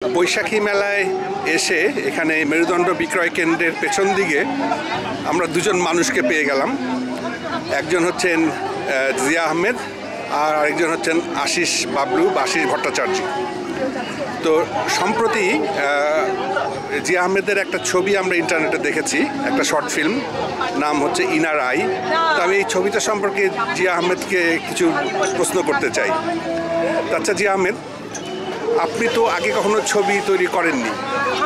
বৈশাখী মেলায় এসে এখানে মেরুদণ্ড বিক্রয় কেন্দ্রের পেছন দিকে আমরা দুজন মানুষকে পেয়ে গেলাম। একজন হচ্ছেন জিয়া আহমেদ আর আরেকজন হচ্ছেন আশিস বাবলু বা আশিস ভট্টাচার্য। তো সম্প্রতি জিয়া আহমেদের একটা ছবি আমরা ইন্টারনেটে দেখেছি, একটা শর্ট ফিল্ম, নাম হচ্ছে ইনার আই। তো আমি এই ছবিটা সম্পর্কে জিয়া আহমেদকে কিছু প্রশ্ন করতে চাই। আচ্ছা জিয়া আহমেদ, আপনি তো আগে কখনো ছবি তৈরি করেননি,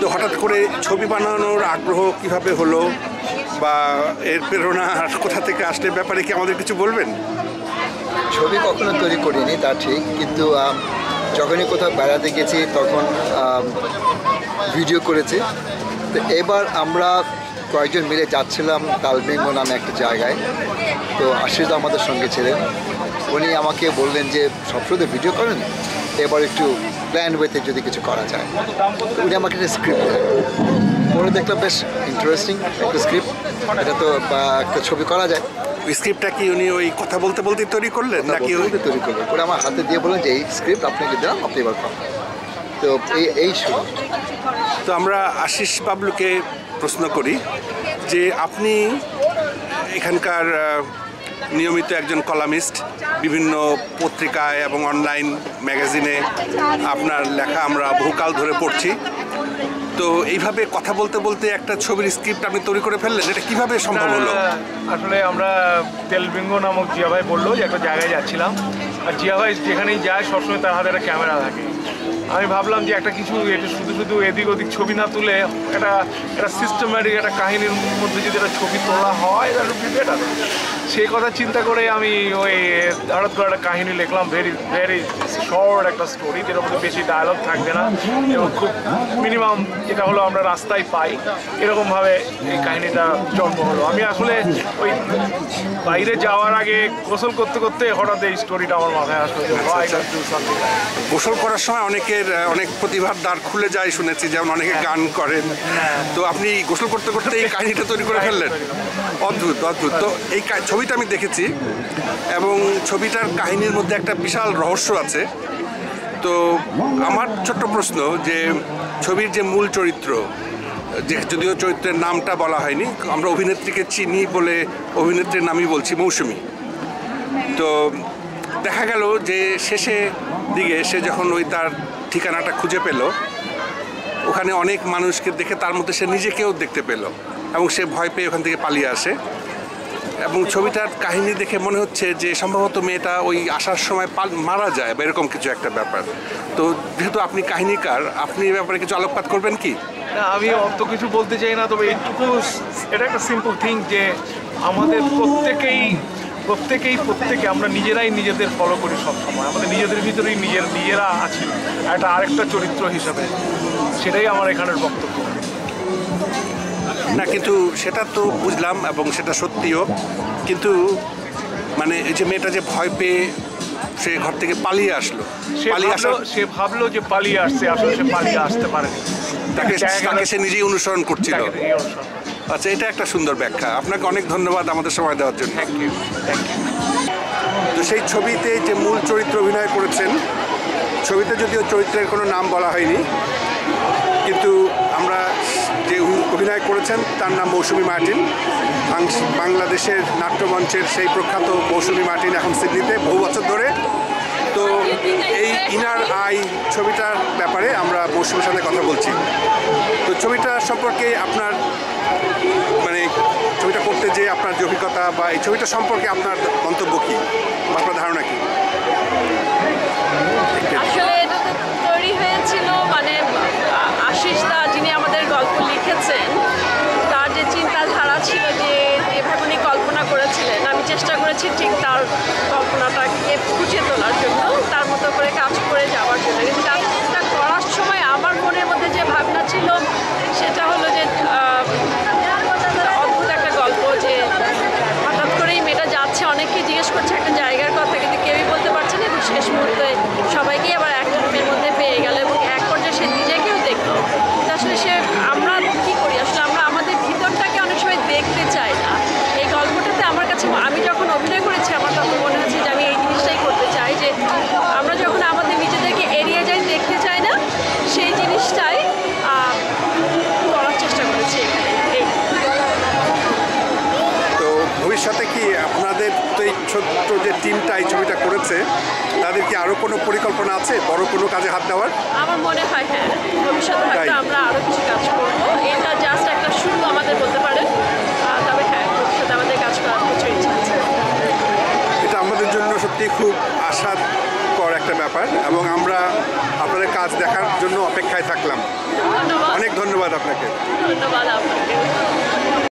তো হঠাৎ করে ছবি বানানোর আগ্রহ কিভাবে হলো বা এর প্রেরণা কোথা থেকে আসলে ব্যাপারে কি আমাদের কিছু বলবেন? ছবি কখনো তৈরি করিনি তা ঠিক, কিন্তু যখনই কোথাও বেড়াতে গেছি তখন ভিডিও করেছি। তো এবার আমরা কয়েকজন মিলে যাচ্ছিলাম তালবিঙ্গ নামে একটা জায়গায়। তো আশিস আমাদের সঙ্গে ছিলেন, উনি আমাকে বললেন যে সবসময় ভিডিও করেন, এবার একটু প্ল্যান ওয়েতে যদি কিছু করা যায়। উনি আমাকে একটা স্ক্রিপ্ট দেন, পরে দেখলাম বেশ ইন্টারেস্টিং একটা স্ক্রিপ্ট, এটা তো একটা ছবি করা যায়। স্ক্রিপ্টটা কি উনি ওই কথা বলতে বলতে তৈরি করলেন নাকি তৈরি করলেন? পরে আমার হাতে দিয়ে বললেন যে এই স্ক্রিপ্ট আপনাকে দিলাম, আপনি এবার করেন। তো এই শুরু। তো আমরা আশিস বাবলুকে প্রশ্ন করি যে আপনি এখানকার নিয়মিত একজন কলামিস্ট, বিভিন্ন পত্রিকায় এবং অনলাইন ম্যাগাজিনে আপনার লেখা আমরা বহুকাল ধরে পড়ছি। তো এইভাবে কথা বলতে বলতে একটা ছবির স্ক্রিপ্ট আপনি তৈরি করে ফেললেন, এটা কিভাবে সম্ভব হলো? আসলে আমরা তেলবিঙ্গ নামক জিয়া ভাই বললো যে একটা জায়গায় যাচ্ছিলাম, আর জিয়া ভাই যেখানেই যায় সবসময় তার হাতে একটা ক্যামেরা থাকে। আমি ভাবলাম যে একটা কিছু এটা শুধু শুধু এদিক ওদিক ছবি না তুলে একটা সিস্টেম্যাটিক একটা কাহিনীর মধ্যে যদি একটা ছবি তোলা হয় তাহলে বেটার। সেই কথা চিন্তা করে আমি ওই হঠাৎ করে একটা কাহিনী লিখলাম, ভেরি শর্ট একটা স্টোরি, যেটার মধ্যে বেশি ডায়লগ থাকবে না এবং খুব মিনিমাম যেটা হলো আমরা রাস্তায় পাই, এরকমভাবে এই কাহিনীটা জন্ম হলো। আমি আসলে ওই বাইরে যাওয়ার আগে গোসল করতে করতে হঠাৎ এই স্টোরিটা আমার মাথায় আসলো। গোসল করার সময় অনেক প্রতিভার দ্বার খুলে যায় শুনেছি, যেমন অনেকে গান করেন। তো আপনি গোসল করতে করতে এই কাহিনীটা তৈরি করে ফেললেন, অদ্ভুত অদ্ভুত। তো এই ছবিটা আমি দেখেছি এবং ছবিটার কাহিনীর মধ্যে একটা বিশাল রহস্য আছে। তো আমার ছোট্ট প্রশ্ন যে ছবির যে মূল চরিত্র, যে যদিও চরিত্রের নামটা বলা হয়নি, আমরা অভিনেত্রীকে চিনি বলে অভিনেত্রীর নামই বলছি, মৌসুমী। তো দেখা গেল যে শেষে দিকে সে যখন ওই তার ঠিকানাটা খুঁজে পেল, ওখানে অনেক মানুষকে দেখে তার মধ্যে সে নিজেকেও দেখতে পেল এবং সে ভয় পেয়ে ওখান থেকে পালিয়ে আসে। এবং ছবিটার কাহিনী দেখে মনে হচ্ছে যে সম্ভবত মেয়েটা ওই আসার সময় মারা যায় বা এরকম কিছু একটা ব্যাপার। তো যেহেতু আপনি কাহিনীকার, আপনি এই ব্যাপারে কিছু আলোকপাত করবেন কি? না, আমি অত কিছু বলতে চাই না, তবে এইটুকু, এটা একটা সিম্পল থিং যে আমাদের প্রত্যেকে আমরা নিজেরাই নিজেদের ফলো করি সবসময়, আমাদের নিজেদের ভিতরেই নিজেরা আছি একটা আরেকটা চরিত্র হিসাবে। সেটাই আমার এখানের বক্তব্য। না, কিন্তু সেটা তো বুঝলাম এবং সেটা সত্যিও, কিন্তু মানে এই যে মেয়েটা যে ভয় পেয়ে সে ঘর থেকে পালিয়ে আসলো, সে ভাবলো যে পালিয়ে আসছে, আসলে সে পালিয়ে আসতে পারেনি, তাকে সে নিজেই অনুসরণ করছিল। আচ্ছা, এটা একটা সুন্দর ব্যাখ্যা। আপনাকে অনেক ধন্যবাদ আমাদের সময় দেওয়ার জন্য। Thank you. তো সেই ছবিতে যে মূল চরিত্র অভিনয় করেছেন, ছবিতে যদিও চরিত্রের কোনো নাম বলা হয়নি, কিন্তু আমরা যে অভিনয় করেছেন তার নাম মৌসুমী মার্টিন। বাংলাদেশের নাট্যমঞ্চের সেই প্রখ্যাত মৌসুমী মার্টিন এখন সিডনিতে বহু বছর ধরে। তো এই ইনার আই ছবিটার ব্যাপারে আমরা মৌসুমীর সাথে কথা বলছি। তো ছবিটা সম্পর্কে আপনার মানে ছবিটা করতে যে আপনার যে অভিজ্ঞতা বা এই ছবিটা সম্পর্কে আপনার মন্তব্য কী বা আপনার ধারণা কী? আসলে এটা তো তৈরি হয়েছিল মানে আশিস দা, যিনি আমাদের গল্প লিখেছেন, তার যে চিন্তাধারা ছিল, যে এভাবে উনি কল্পনা করেছিলেন, আমি চেষ্টা করেছি ঠিক তার কল্পনাটাকে ফুটিয়ে তোলার জন্য, তার মতো করে কাজ করে যাওয়ার জন্য। কিন্তু কাজটা করার সময় আমার মনের মধ্যে যে ভাবনা ছিল সেটা হলো যে অদ্ভুত একটা গল্প, যে হঠাৎ করেই মেয়েটা যাচ্ছে, অনেকে জিজ্ঞেস করছে একটা জায়গার কথা, কিন্তু কেউই বলতে পারছে না, এবং শেষ মুহূর্তে সবাইকেই আবার এক রুমের মধ্যে পেয়ে গেল এবং এক ছোট্ট যে টিমটা এই ছবিটা করেছে তাদের কি আরও কোনো পরিকল্পনা আছে বড় কোনো কাজে হাত দেওয়ার? আমার মনে হয় হ্যাঁ, ভবিষ্যতে তাই? হয়তো আমরা আরও কিছু কাজ করবো। এটা জাস্ট একটা শুরু আমাদের বলতে পারেন। তবে হ্যাঁ, ভবিষ্যতে আমাদের কাজ করার প্রচুর ইচ্ছা আছে। এটা আমাদের জন্য সত্যি খুব আশাকর একটা ব্যাপার এবং আমরা আপনাদের কাজ দেখার জন্য অপেক্ষায় থাকলাম। ধন্যবাদ। অনেক ধন্যবাদ আপনাকে। ধন্যবাদ আপনাকে।